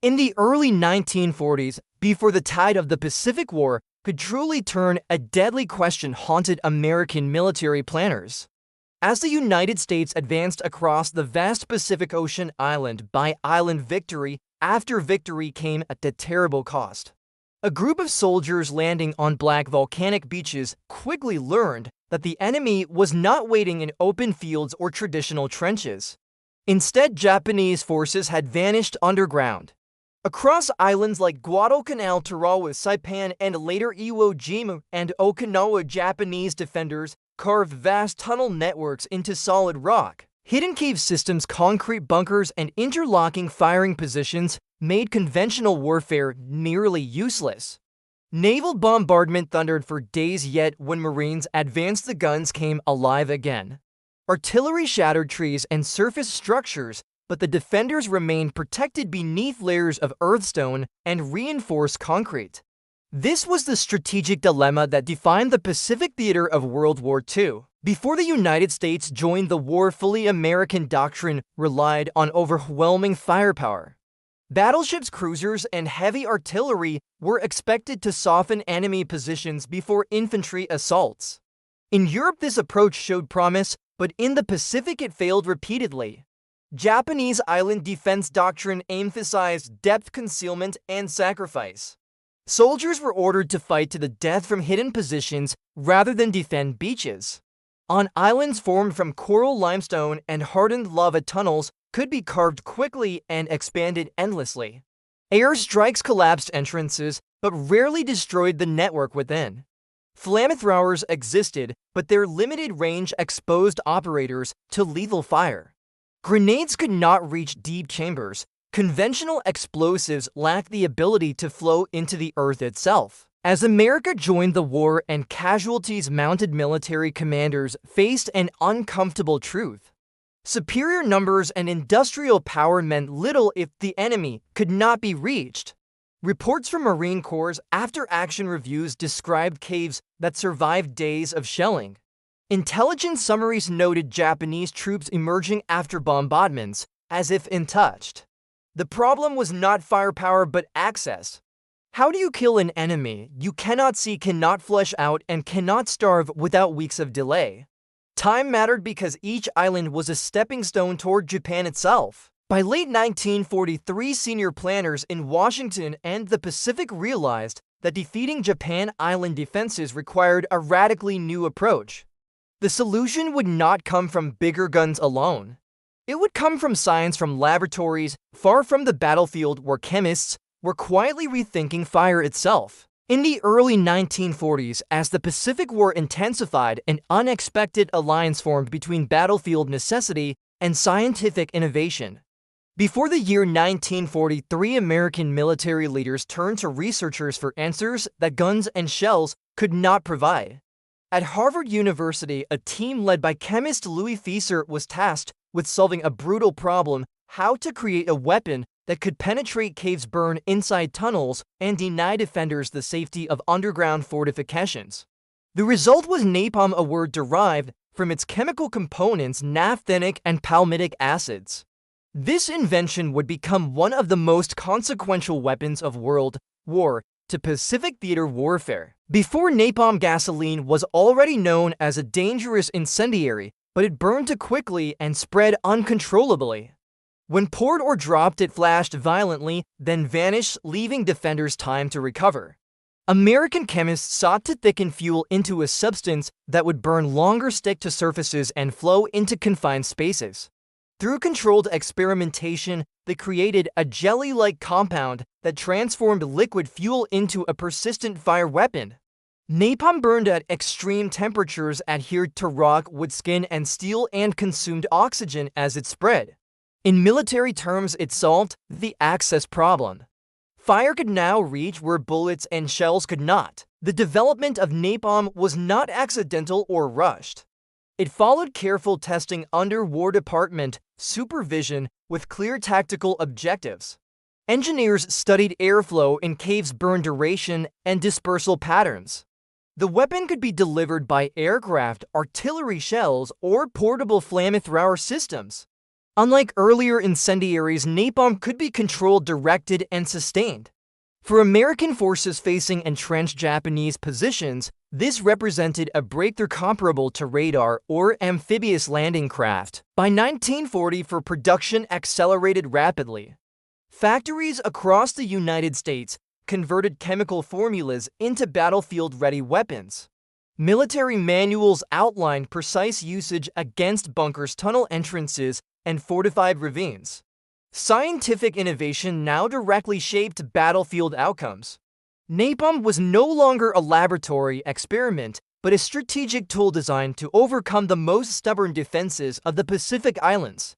In the early 1940s, before the tide of the Pacific War could truly turn, a deadly question haunted American military planners. As the United States advanced across the vast Pacific Ocean island by island victory after victory came at a terrible cost. A group of soldiers landing on black volcanic beaches quickly learned that the enemy was not waiting in open fields or traditional trenches. Instead, Japanese forces had vanished underground. Across islands like Guadalcanal, Tarawa, Saipan, and later Iwo Jima and Okinawa, Japanese defenders carved vast tunnel networks into solid rock. Hidden cave systems, concrete bunkers, and interlocking firing positions made conventional warfare nearly useless. Naval bombardment thundered for days, yet when Marines advanced, the guns came alive again. Artillery shattered trees and surface structures, but the defenders remained protected beneath layers of earthstone and reinforced concrete. This was the strategic dilemma that defined the Pacific theater of World War II. Before the United States joined the war, fully American doctrine relied on overwhelming firepower. Battleships, cruisers, and heavy artillery were expected to soften enemy positions before infantry assaults. In Europe, this approach showed promise, but in the Pacific it failed repeatedly. Japanese island defense doctrine emphasized depth, concealment, and sacrifice. Soldiers were ordered to fight to the death from hidden positions rather than defend beaches. On islands formed from coral limestone and hardened lava, tunnels could be carved quickly and expanded endlessly. Airstrikes collapsed entrances, but rarely destroyed the network within. Flamethrowers existed, but their limited range exposed operators to lethal fire. Grenades could not reach deep chambers. Conventional explosives lacked the ability to flow into the earth itself. As America joined the war and casualties mounted, military commanders faced an uncomfortable truth. Superior numbers and industrial power meant little if the enemy could not be reached. Reports from Marine Corps after-action reviews described caves that survived days of shelling. Intelligence summaries noted Japanese troops emerging after bombardments, as if untouched. The problem was not firepower but access. How do you kill an enemy you cannot see, cannot flush out, and cannot starve without weeks of delay? Time mattered because each island was a stepping stone toward Japan itself. By late 1943, senior planners in Washington and the Pacific realized that defeating Japan island defenses required a radically new approach. The solution would not come from bigger guns alone. It would come from science, from laboratories far from the battlefield, where chemists were quietly rethinking fire itself. In the early 1940s, as the Pacific War intensified, an unexpected alliance formed between battlefield necessity and scientific innovation. Before the year 1943, American military leaders turned to researchers for answers that guns and shells could not provide. At Harvard University, a team led by chemist Louis Fieser was tasked with solving a brutal problem: how to create a weapon that could penetrate caves, burn inside tunnels, and deny defenders the safety of underground fortifications. The result was napalm, a word derived from its chemical components, naphthenic and palmitic acids. This invention would become one of the most consequential weapons of World War II Pacific theater warfare. Before napalm, gasoline was already known as a dangerous incendiary, but it burned too quickly and spread uncontrollably. When poured or dropped, it flashed violently, then vanished, leaving defenders time to recover. American chemists sought to thicken fuel into a substance that would burn longer, stick to surfaces, and flow into confined spaces. Through controlled experimentation, they created a jelly-like compound that transformed liquid fuel into a persistent fire weapon. Napalm burned at extreme temperatures, adhered to rock, wood, skin, and steel, and consumed oxygen as it spread. In military terms, it solved the access problem. Fire could now reach where bullets and shells could not. The development of napalm was not accidental or rushed. It followed careful testing under War Department supervision with clear tactical objectives. Engineers studied airflow in caves, burn duration, and dispersal patterns. The weapon could be delivered by aircraft, artillery shells, or portable flamethrower systems. Unlike earlier incendiaries, napalm could be controlled, directed, and sustained. For American forces facing entrenched Japanese positions, this represented a breakthrough comparable to radar or amphibious landing craft. By 1940, production accelerated rapidly. Factories across the United States converted chemical formulas into battlefield-ready weapons. Military manuals outlined precise usage against bunkers, tunnel entrances, and fortified ravines. Scientific innovation now directly shaped battlefield outcomes. Napalm was no longer a laboratory experiment, but a strategic tool designed to overcome the most stubborn defenses of the Pacific Islands.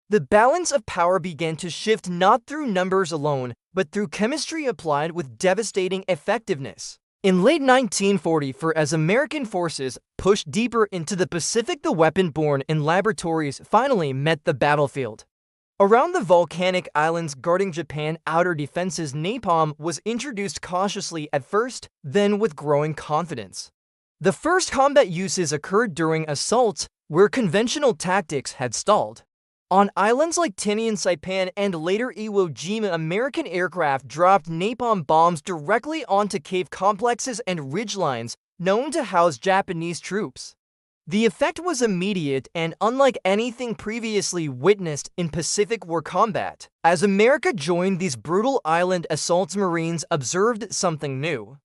The balance of power began to shift not through numbers alone, but through chemistry applied with devastating effectiveness. In late 1940, as American forces pushed deeper into the Pacific, the weapon born in laboratories finally met the battlefield. Around the volcanic islands guarding Japan's outer defenses, napalm was introduced cautiously at first, then with growing confidence. The first combat uses occurred during assaults where conventional tactics had stalled. On islands like Tinian, Saipan, and later Iwo Jima, American aircraft dropped napalm bombs directly onto cave complexes and ridgelines known to house Japanese troops. The effect was immediate and unlike anything previously witnessed in Pacific War combat. As America joined these brutal island assaults, Marines observed something new.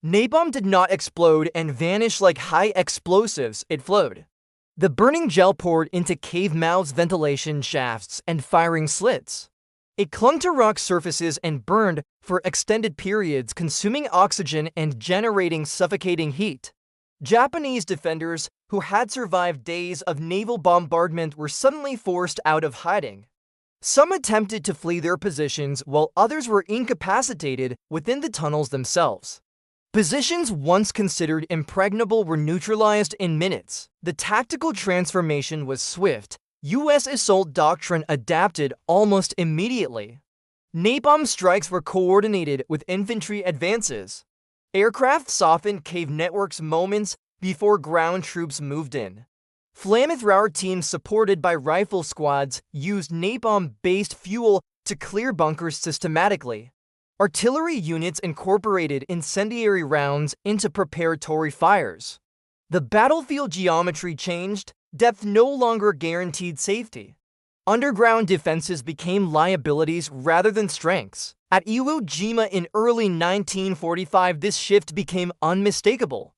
Napalm did not explode and vanish like high explosives, it flowed. The burning gel poured into cave mouths, ventilation shafts, and firing slits. It clung to rock surfaces and burned for extended periods, consuming oxygen and generating suffocating heat. Japanese defenders who had survived days of naval bombardment were suddenly forced out of hiding. Some attempted to flee their positions, while others were incapacitated within the tunnels themselves. Positions once considered impregnable were neutralized in minutes. The tactical transformation was swift. U.S. assault doctrine adapted almost immediately. Napalm strikes were coordinated with infantry advances. Aircraft softened cave networks moments before ground troops moved in. Flamethrower teams supported by rifle squads used napalm-based fuel to clear bunkers systematically. Artillery units incorporated incendiary rounds into preparatory fires. The battlefield geometry changed. Depth no longer guaranteed safety. Underground defenses became liabilities rather than strengths. At Iwo Jima in early 1945, this shift became unmistakable.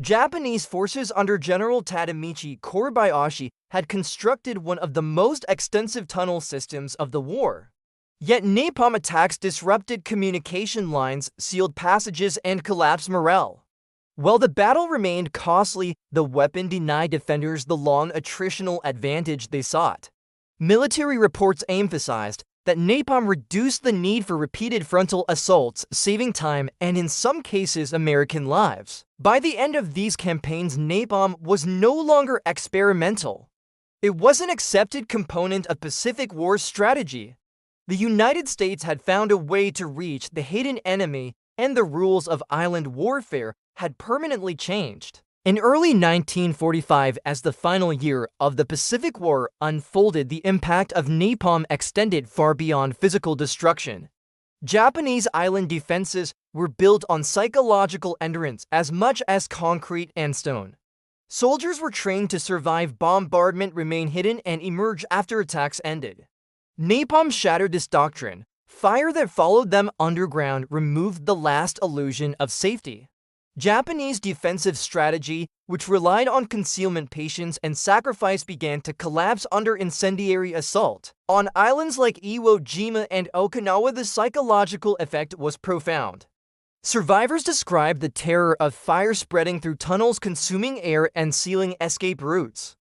Japanese forces under General Tadamichi Kobayashi had constructed one of the most extensive tunnel systems of the war. Yet napalm attacks disrupted communication lines, sealed passages, and collapsed morale. While the battle remained costly, the weapon denied defenders the long attritional advantage they sought. Military reports emphasized that napalm reduced the need for repeated frontal assaults, saving time and, in some cases, American lives. By the end of these campaigns, napalm was no longer experimental. It was an accepted component of Pacific War strategy. The United States had found a way to reach the hidden enemy, and the rules of island warfare had permanently changed. In early 1945, as the final year of the Pacific War unfolded, the impact of napalm extended far beyond physical destruction. Japanese island defenses were built on psychological endurance as much as concrete and stone. Soldiers were trained to survive bombardment, remain hidden, and emerge after attacks ended. Napalm shattered this doctrine. Fire that followed them underground removed the last illusion of safety. Japanese defensive strategy, which relied on concealment, patience, and sacrifice, began to collapse under incendiary assault. On islands like Iwo Jima and Okinawa, the psychological effect was profound. Survivors described the terror of fire spreading through tunnels, consuming air, and sealing escape routes.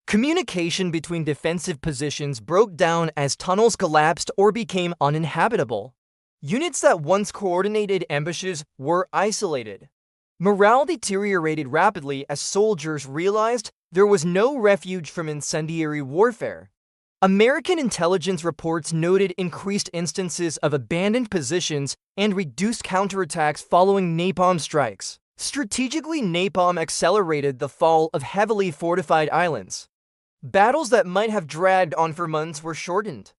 Communication between defensive positions broke down as tunnels collapsed or became uninhabitable. Units that once coordinated ambushes were isolated. Morale deteriorated rapidly as soldiers realized there was no refuge from incendiary warfare. American intelligence reports noted increased instances of abandoned positions and reduced counterattacks following napalm strikes. Strategically, napalm accelerated the fall of heavily fortified islands. Battles that might have dragged on for months were shortened.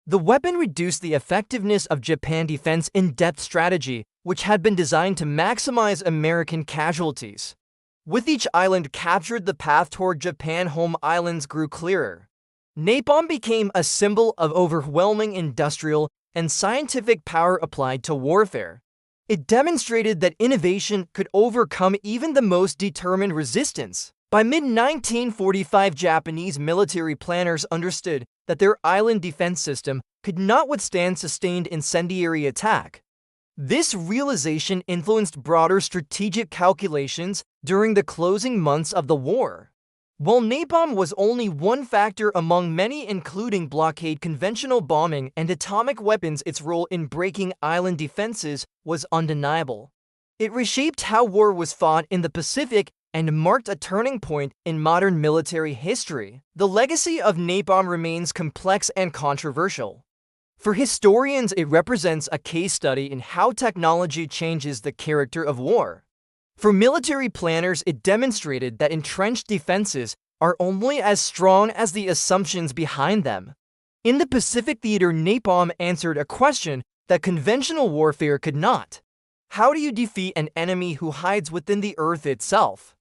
The weapon reduced the effectiveness of Japan's defense in-depth strategy, which had been designed to maximize American casualties. With each island captured, the path toward Japan's home islands grew clearer. Napalm became a symbol of overwhelming industrial and scientific power applied to warfare. It demonstrated that innovation could overcome even the most determined resistance. By mid-1945, Japanese military planners understood that their island defense system could not withstand sustained incendiary attack. This realization influenced broader strategic calculations during the closing months of the war. While napalm was only one factor among many, including blockade, conventional bombing, and atomic weapons, its role in breaking island defenses was undeniable. It reshaped how war was fought in the Pacific and marked a turning point in modern military history. The legacy of napalm remains complex and controversial. For historians, it represents a case study in how technology changes the character of war. For military planners, it demonstrated that entrenched defenses are only as strong as the assumptions behind them. In the Pacific theater, napalm answered a question that conventional warfare could not. How do you defeat an enemy who hides within the earth itself?